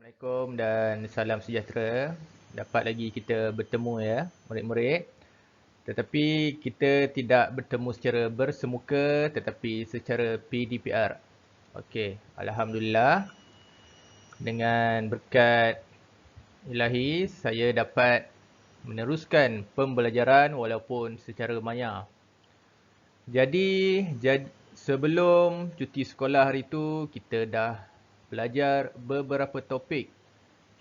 Assalamualaikum dan salam sejahtera. Dapat lagi kita bertemu ya, murid-murid. Tetapi kita tidak bertemu secara bersemuka tetapi secara PDPR. Okey, alhamdulillah dengan berkat ilahi saya dapat meneruskan pembelajaran walaupun secara maya. Jadi sebelum cuti sekolah hari itu kita dah belajar beberapa topik.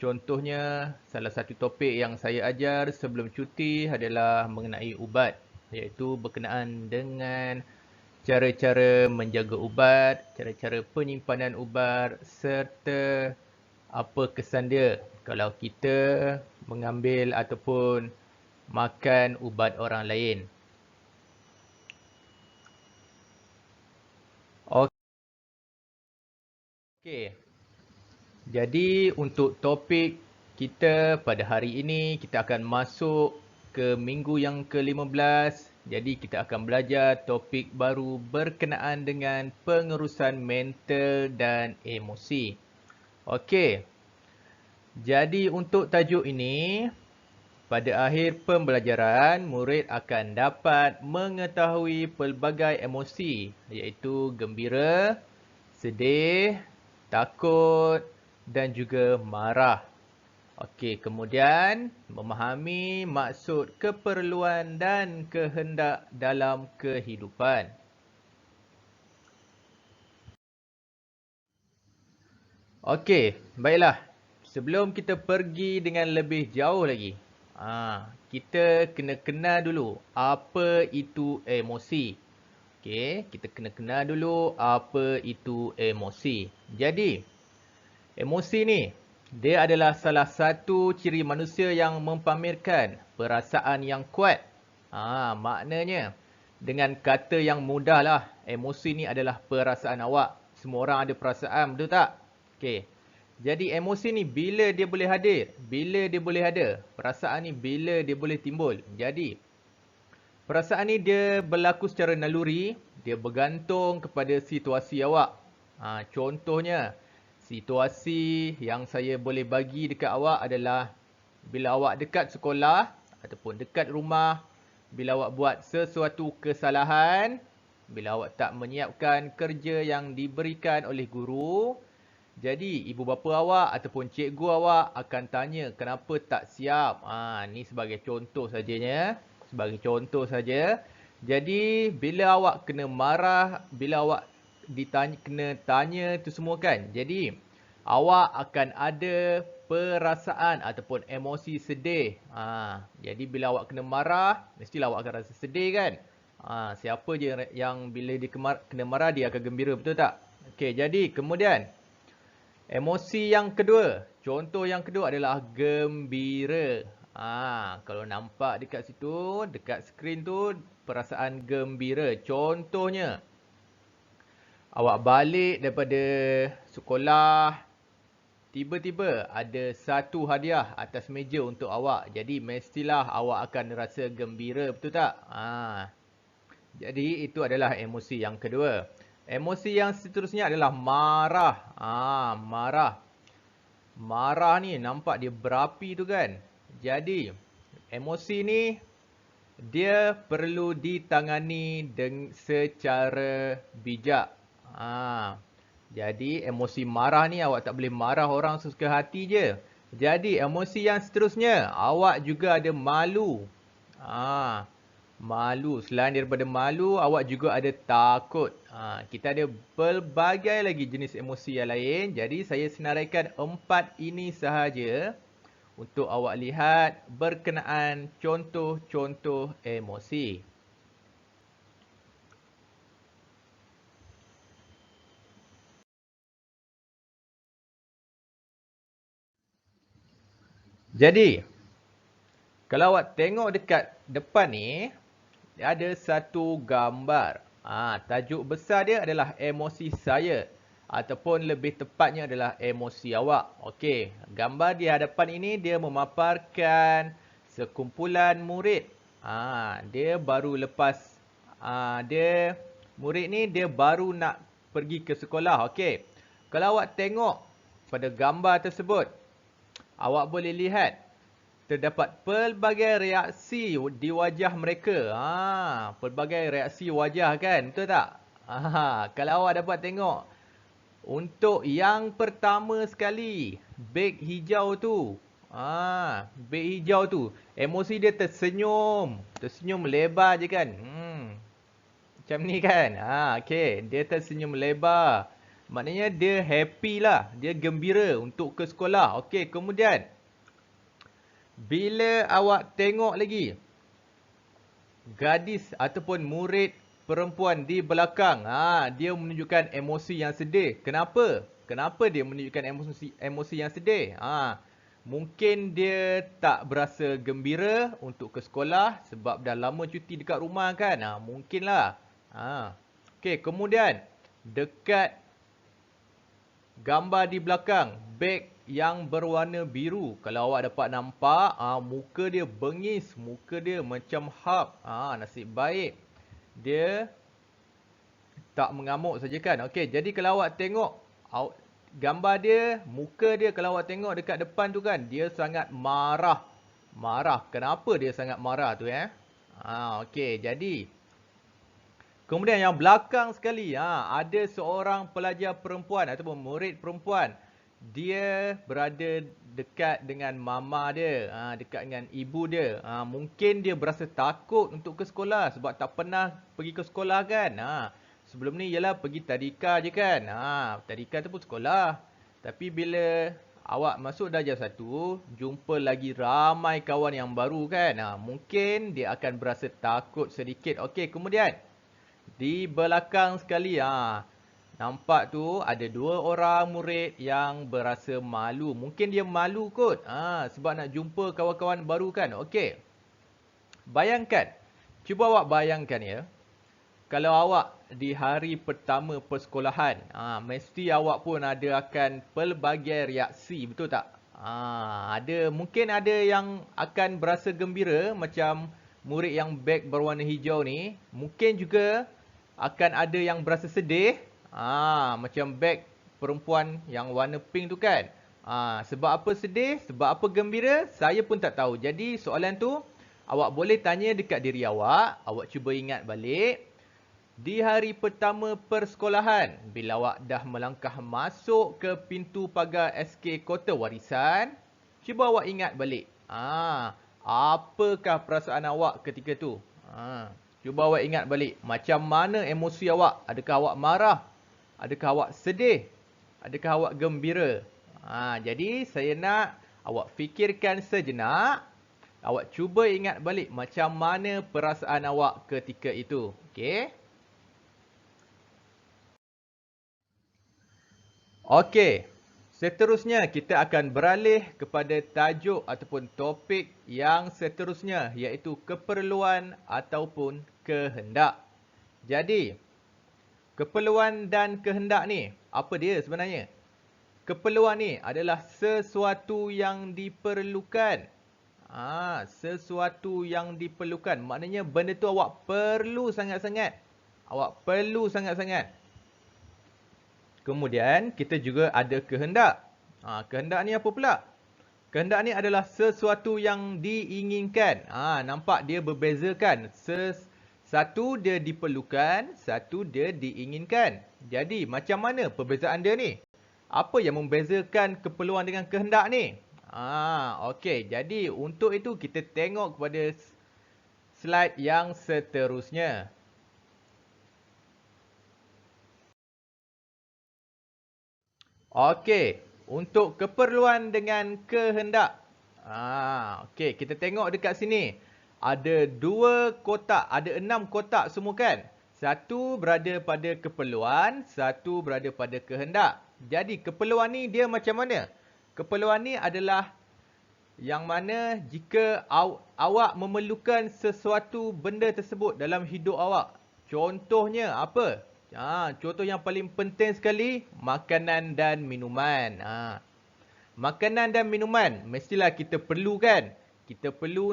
Contohnya, salah satu topik yang saya ajar sebelum cuti adalah mengenai ubat, iaitu berkenaan dengan cara-cara menjaga ubat, cara-cara penyimpanan ubat serta apa kesan dia kalau kita mengambil ataupun makan ubat orang lain. Okey. Jadi untuk topik kita pada hari ini, kita akan masuk ke minggu yang ke-15. Jadi kita akan belajar topik baru berkenaan dengan pengurusan mental dan emosi. Okey. Jadi untuk tajuk ini, pada akhir pembelajaran, murid akan dapat mengetahui pelbagai emosi, iaitu gembira, sedih, takut dan juga marah. Okey, kemudian memahami maksud keperluan dan kehendak dalam kehidupan. Okey, baiklah. Sebelum kita pergi dengan lebih jauh lagi, kita kena kenal dulu apa itu emosi. Okey, kita kena kenal dulu apa itu emosi. Jadi, emosi ni, dia adalah salah satu ciri manusia yang mempamerkan perasaan yang kuat. Maknanya, dengan kata yang mudah lah, emosi ni adalah perasaan awak. Semua orang ada perasaan, betul tak? Okey. Jadi emosi ni bila dia boleh hadir? Bila dia boleh ada? Perasaan ni bila dia boleh timbul? Jadi, perasaan ni dia berlaku secara naluri, dia bergantung kepada situasi awak. Contohnya, situasi yang saya boleh bagi dekat awak adalah bila awak dekat sekolah ataupun dekat rumah, bila awak buat sesuatu kesalahan, bila awak tak menyiapkan kerja yang diberikan oleh guru, jadi ibu bapa awak ataupun cikgu awak akan tanya kenapa tak siap. Ni sebagai contoh sajanya. Sebagai contoh saja. Jadi bila awak kena marah, bila awak kena tanya tu semua kan. Jadi awak akan ada perasaan ataupun emosi sedih. Jadi bila awak kena marah, mestilah awak akan rasa sedih kan. Siapa je yang bila dia kena marah dia akan gembira, betul tak? Okey, jadi kemudian emosi yang kedua, contoh yang kedua adalah gembira. Kalau nampak dekat situ, dekat skrin tu, perasaan gembira. Contohnya, awak balik daripada sekolah, tiba-tiba ada satu hadiah atas meja untuk awak. Jadi, mestilah awak akan rasa gembira, betul tak? Jadi, itu adalah emosi yang kedua. Emosi yang seterusnya adalah marah. Marah. Marah ni nampak dia berapi tu kan. Jadi, emosi ni dia perlu ditangani secara bijak. Jadi, emosi marah ni awak tak boleh marah orang sesuka hati je. Jadi, emosi yang seterusnya, awak juga ada malu. Malu. Selain daripada malu, awak juga ada takut. Kita ada pelbagai lagi jenis emosi yang lain. Jadi, saya senaraikan 4 ini sahaja untuk awak lihat berkenaan contoh-contoh emosi. Jadi, kalau awak tengok dekat depan ni, ada satu gambar. Tajuk besar dia adalah emosi saya. Ataupun lebih tepatnya adalah emosi awak. Okey, gambar di hadapan ini dia memaparkan sekumpulan murid. Dia baru lepas, murid ni dia baru nak pergi ke sekolah. Okey, kalau awak tengok pada gambar tersebut, awak boleh lihat terdapat pelbagai reaksi di wajah mereka. Pelbagai reaksi wajah kan, betul tak? Kalau awak dapat tengok, untuk yang pertama sekali, beg hijau tu. Beg hijau tu, emosi dia tersenyum. Tersenyum lebar je kan. Macam ni kan. Okey, dia tersenyum lebar. Maknanya dia happy lah. Dia gembira untuk ke sekolah. Okey, kemudian bila awak tengok lagi gadis ataupun murid perempuan di belakang, dia menunjukkan emosi yang sedih. Kenapa? Kenapa dia menunjukkan emosi yang sedih? Mungkin dia tak berasa gembira untuk ke sekolah sebab dah lama cuti dekat rumah kan. Mungkinlah. Okey, kemudian dekat gambar di belakang, beg yang berwarna biru. Kalau awak dapat nampak, muka dia bengis, muka dia macam hap. Nasib baik dia tak mengamuk saja kan. Okey, jadi kalau awak tengok gambar dia, muka dia, kalau awak tengok dekat depan tu kan, dia sangat marah. Marah. Kenapa dia sangat marah tu okey, jadi kemudian yang belakang sekali, ada seorang pelajar perempuan ataupun murid perempuan. Dia berada dekat dengan mama dia, dekat dengan ibu dia. Mungkin dia berasa takut untuk ke sekolah sebab tak pernah pergi ke sekolah kan. Sebelum ni ialah pergi tadika je kan. Tadika tu pun sekolah. Tapi bila awak masuk darjah 1, jumpa lagi ramai kawan yang baru kan. Mungkin dia akan berasa takut sedikit. Okey, kemudian di belakang sekali, nampak tu ada 2 orang murid yang berasa malu. Mungkin dia malu kot. Sebab nak jumpa kawan-kawan baru kan. Okey. Bayangkan. Cuba awak bayangkan ya. Kalau awak di hari pertama persekolahan, mesti awak pun ada akan pelbagai reaksi. Betul tak? Mungkin ada yang akan berasa gembira macam murid yang beg berwarna hijau ni. Mungkin juga akan ada yang berasa sedih. Macam beg perempuan yang warna pink tu kan. Sebab apa sedih? Sebab apa gembira? Saya pun tak tahu. Jadi soalan tu awak boleh tanya dekat diri awak. Awak cuba ingat balik. Di hari pertama persekolahan, bila awak dah melangkah masuk ke pintu pagar SK Kota Warisan, cuba awak ingat balik. Apakah perasaan awak ketika tu? Cuba awak ingat balik. Macam mana emosi awak? Adakah awak marah? Adakah awak sedih? Adakah awak gembira? Jadi saya nak awak fikirkan sejenak. Awak cuba ingat balik macam mana perasaan awak ketika itu. Okey? Okey, seterusnya kita akan beralih kepada tajuk ataupun topik yang seterusnya, iaitu keperluan ataupun kehendak. Jadi, keperluan dan kehendak ni, apa dia sebenarnya? Keperluan ni adalah sesuatu yang diperlukan. Sesuatu yang diperlukan. Maknanya benda tu awak perlu sangat-sangat. Awak perlu sangat-sangat. Kemudian kita juga ada kehendak. Kehendak ni apa pula? Kehendak ni adalah sesuatu yang diinginkan. Nampak dia berbeza kan? Satu dia diperlukan, satu dia diinginkan. Jadi macam mana perbezaan dia ni? Apa yang membezakan keperluan dengan kehendak ni? Okey, jadi untuk itu kita tengok kepada slide yang seterusnya. Okey, untuk keperluan dengan kehendak. Okey, kita tengok dekat sini. Ada 2 kotak, ada 6 kotak semua kan? Satu berada pada keperluan, satu berada pada kehendak. Jadi keperluan ni dia macam mana? Keperluan ni adalah yang mana jika awak memerlukan sesuatu benda tersebut dalam hidup awak. Contohnya apa? Contoh yang paling penting sekali, makanan dan minuman. Makanan dan minuman mestilah kita perlu kan? Kita perlu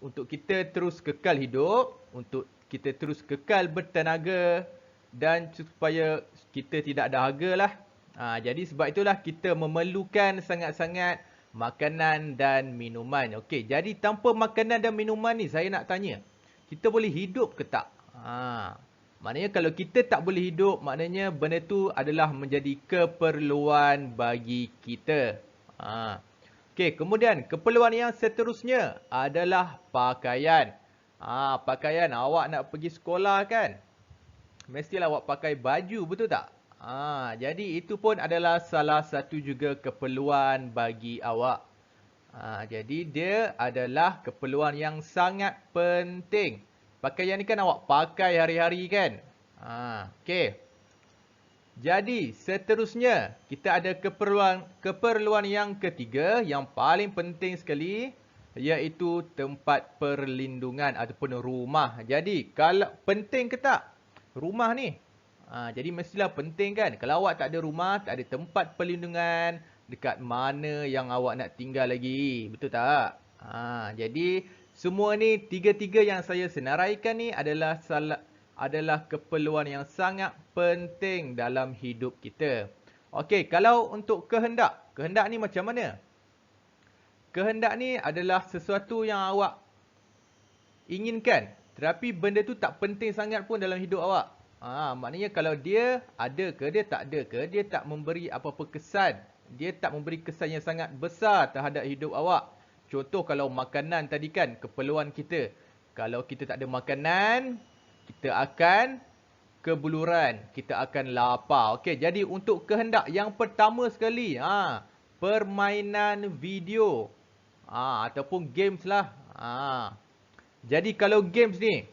untuk kita terus kekal hidup, untuk kita terus kekal bertenaga dan supaya kita tidak dahaga lah. Jadi sebab itulah kita memerlukan sangat-sangat makanan dan minuman. Okey, jadi tanpa makanan dan minuman ni saya nak tanya, kita boleh hidup ke tak? Maknanya kalau kita tak boleh hidup, maknanya benda tu adalah menjadi keperluan bagi kita. Okey, kemudian keperluan yang seterusnya adalah pakaian. Pakaian awak nak pergi sekolah kan? Mestilah awak pakai baju, betul tak? Jadi itu pun adalah salah satu juga keperluan bagi awak. Jadi dia adalah keperluan yang sangat penting. Pakaian ni kan awak pakai hari-hari kan? Okey. Jadi seterusnya kita ada keperluan yang ketiga yang paling penting sekali, iaitu tempat perlindungan ataupun rumah. Jadi kalau penting ke tak rumah ni? Jadi mestilah penting kan. Kalau awak tak ada rumah, tak ada tempat perlindungan, dekat mana yang awak nak tinggal lagi, betul tak? Jadi semua ni tiga-tiga yang saya senaraikan ni adalah keperluan yang sangat penting dalam hidup kita. Okey, kalau untuk kehendak ni macam mana? Kehendak ni adalah sesuatu yang awak inginkan, tetapi benda tu tak penting sangat pun dalam hidup awak. Maknanya kalau dia ada ke, dia tak ada ke, dia tak memberi apa-apa kesan. Dia tak memberi kesan yang sangat besar terhadap hidup awak. Contoh kalau makanan tadi kan, keperluan kita. Kalau kita tak ada makanan, kita akan kebuluran, kita akan lapar. Okey, jadi untuk kehendak yang pertama sekali, permainan video. Ataupun games lah. Jadi kalau games ni,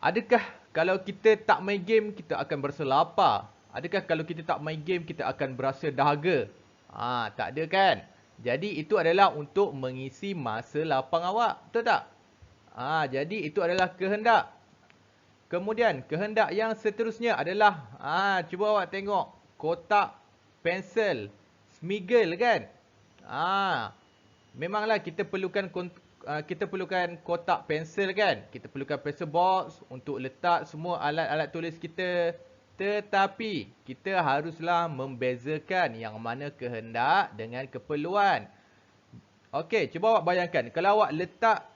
adakah kalau kita tak main game, kita akan berasa lapar? Adakah kalau kita tak main game, kita akan berasa dahaga? Tak ada kan? Jadi itu adalah untuk mengisi masa lapang awak. Betul tak? Jadi itu adalah kehendak. Kemudian kehendak yang seterusnya adalah, cuba awak tengok kotak pensel Smiggle kan? Memanglah kita perlukan kotak pensel kan? Kita perlukan pencil box untuk letak semua alat-alat tulis kita. Tetapi kita haruslah membezakan yang mana kehendak dengan keperluan. Okey, cuba awak bayangkan kalau awak letak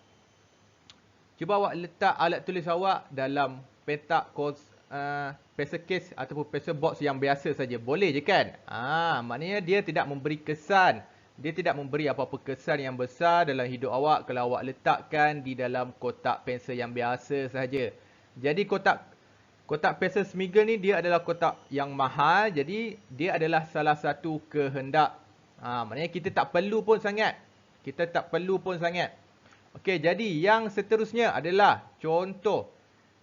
alat tulis awak dalam pencil case ataupun pencil box yang biasa saja. Boleh je kan? Maknanya dia tidak memberi kesan. Dia tidak memberi apa-apa kesan yang besar dalam hidup awak kalau awak letakkan di dalam kotak pensel yang biasa saja. Jadi kotak pensel Smiggle ni dia adalah kotak yang mahal. Jadi dia adalah salah satu kehendak. Maknanya kita tak perlu pun sangat. Okey, jadi yang seterusnya adalah contoh.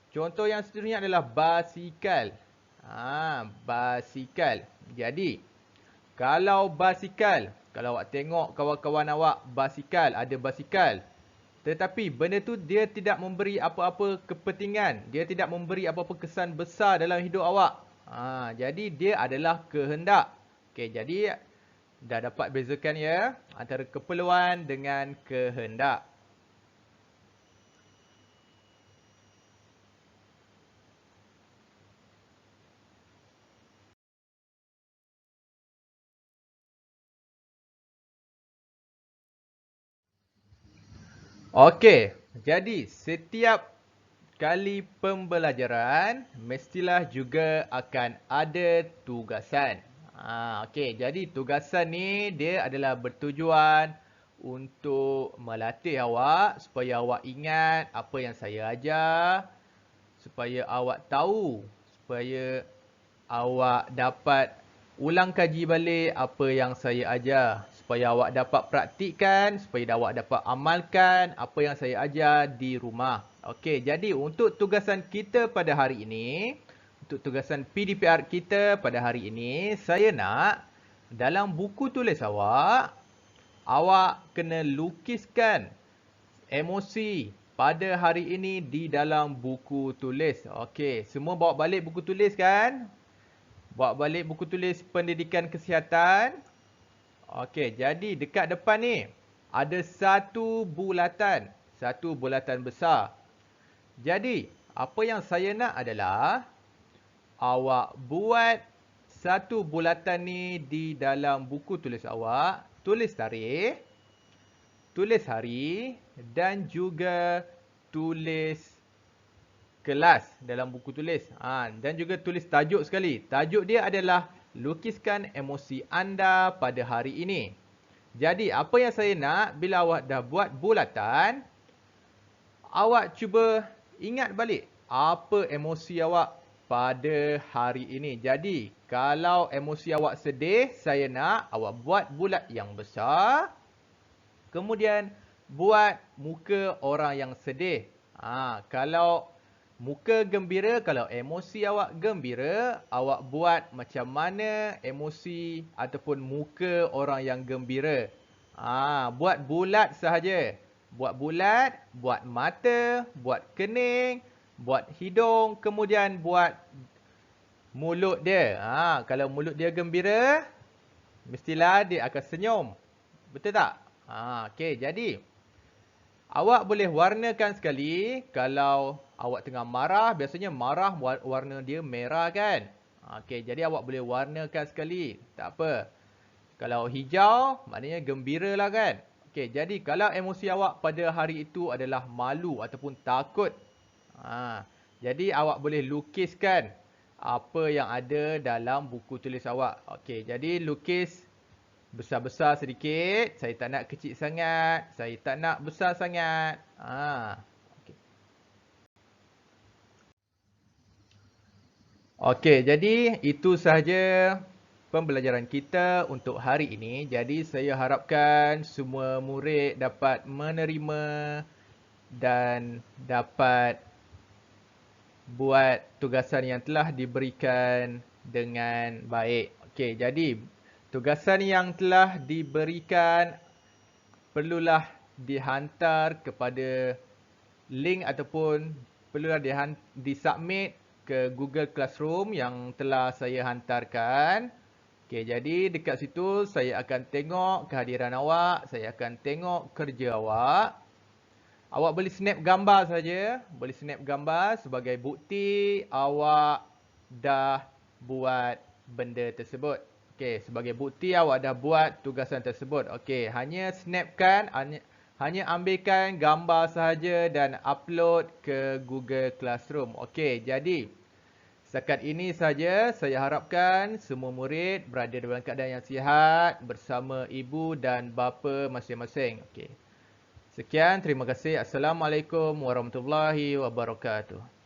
Contoh yang seterusnya adalah basikal. Basikal. Jadi, kalau awak tengok kawan-kawan awak ada basikal. Tetapi benda tu dia tidak memberi apa-apa kepentingan. Dia tidak memberi apa-apa kesan besar dalam hidup awak. Jadi dia adalah kehendak. Okey, jadi dah dapat bezakan ya antara keperluan dengan kehendak. Okey, jadi setiap kali pembelajaran mestilah juga akan ada tugasan. Okey, jadi tugasan ni dia adalah bertujuan untuk melatih awak supaya awak ingat apa yang saya ajar, supaya awak tahu, supaya awak dapat ulang kaji balik apa yang saya ajar, supaya awak dapat praktikkan, supaya awak dapat amalkan apa yang saya ajar di rumah. Okey, jadi untuk tugasan kita pada hari ini, untuk tugasan PDPR kita pada hari ini, saya nak dalam buku tulis awak kena lukiskan emosi pada hari ini di dalam buku tulis. Okey, semua bawa balik buku tulis kan? Bawa balik buku tulis pendidikan kesihatan. Okey, jadi dekat depan ni ada satu bulatan besar. Jadi, apa yang saya nak adalah awak buat satu bulatan ni di dalam buku tulis awak, tulis tarikh, tulis hari dan juga tulis kelas dalam buku tulis. Dan juga tulis tajuk sekali. Tajuk dia adalah lukiskan emosi anda pada hari ini. Jadi apa yang saya nak bila awak dah buat bulatan, awak cuba ingat balik apa emosi awak pada hari ini. Jadi kalau emosi awak sedih, saya nak awak buat bulat yang besar. Kemudian buat muka orang yang sedih. Kalau muka gembira, kalau emosi awak gembira, awak buat macam mana emosi ataupun muka orang yang gembira. Buat bulat sahaja. Buat bulat, buat mata, buat kening, buat hidung, kemudian buat mulut dia. Kalau mulut dia gembira, mestilah dia akan senyum. Betul tak? Okey, jadi awak boleh warnakan sekali. Kalau awak tengah marah, biasanya marah warna dia merah kan? Okey, jadi awak boleh warnakan sekali. Tak apa. Kalau hijau, maknanya gembira lah kan? Okey, jadi kalau emosi awak pada hari itu adalah malu ataupun takut. Jadi awak boleh lukiskan apa yang ada dalam buku tulis awak. Okey, jadi lukis besar-besar sedikit. Saya tak nak kecil sangat. Saya tak nak besar sangat. Okay. Okey, jadi itu sahaja pembelajaran kita untuk hari ini. Jadi saya harapkan semua murid dapat menerima dan dapat buat tugasan yang telah diberikan dengan baik. Okey, jadi tugasan yang telah diberikan perlulah dihantar kepada link ataupun perlulah disubmit ke Google Classroom yang telah saya hantarkan. Okey, jadi dekat situ saya akan tengok kehadiran awak, saya akan tengok kerja awak. Awak boleh snap gambar saja, boleh snap gambar sebagai bukti awak dah buat benda tersebut. Okey, sebagai bukti awak dah buat tugasan tersebut. Okey, hanya snapkan, hanya ambilkan gambar sahaja dan upload ke Google Classroom. Okey, jadi setakat ini saja. Saya harapkan semua murid berada dalam keadaan yang sihat bersama ibu dan bapa masing-masing. Okey. Sekian, terima kasih. Assalamualaikum warahmatullahi wabarakatuh.